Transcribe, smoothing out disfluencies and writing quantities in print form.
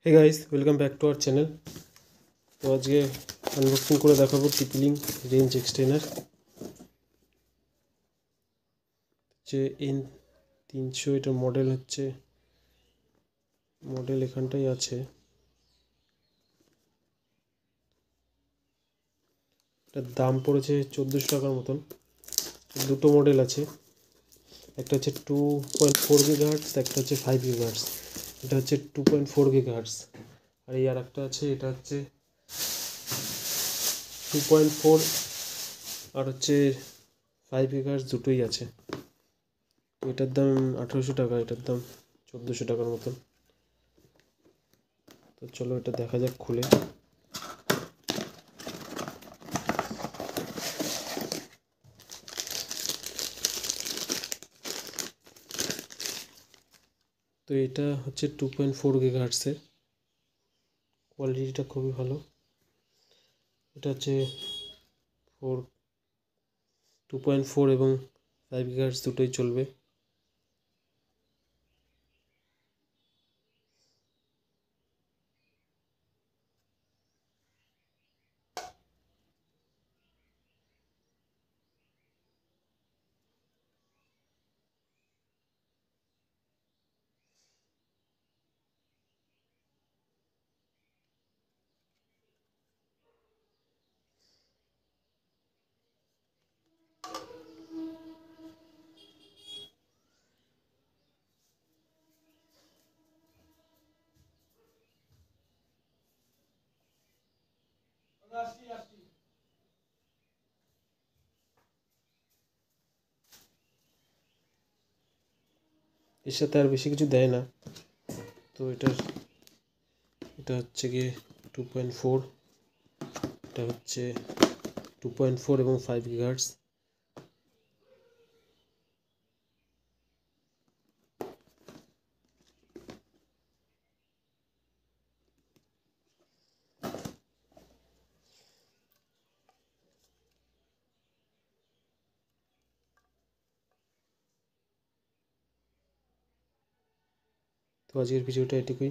Hey guys welcome back to our channel. तो आज के अनबॉक्सिंग করে দেখাবো টিপলিং রেঞ্জ এক্সটেন্ডার যে N300 এটা মডেল হচ্ছে মডেল এখানটাই আছে। এটার দাম পড়েছে 1400 টাকার মতন। দুটো মডেল আছে, একটা হচ্ছে 2.4 গিগাহার্টজ, একটা হচ্ছে 5 গিগাহার্টজ। এটা হচ্ছে 2.4 গিগাহার্টজ আর এই আরেকটা আছে, এটা হচ্ছে 2.4 আর হচ্ছে 5 গিগাহার্টজ, দুটোই আছে। এটার দাম 1800 টাকা, এটার দাম 1400 টাকার মতন। তো চলো এটা দেখা যাক খুলে। তো এটা হচ্ছে 2.4 গিগাহার্টজের, কোয়ালিটিটা খুবই ভালো। এটা হচ্ছে 2.4 এবং 5 গিগাহার্টজ দুটোই চলবে। এর সাথে আর বেশি কিছু দেয় না। তো এটা হচ্ছে গিয়ে 2.4, এটা হচ্ছে 2.4 এবং 5 গিগাহার্টজ। তো আজকের ভিডিওটা এটুকুই।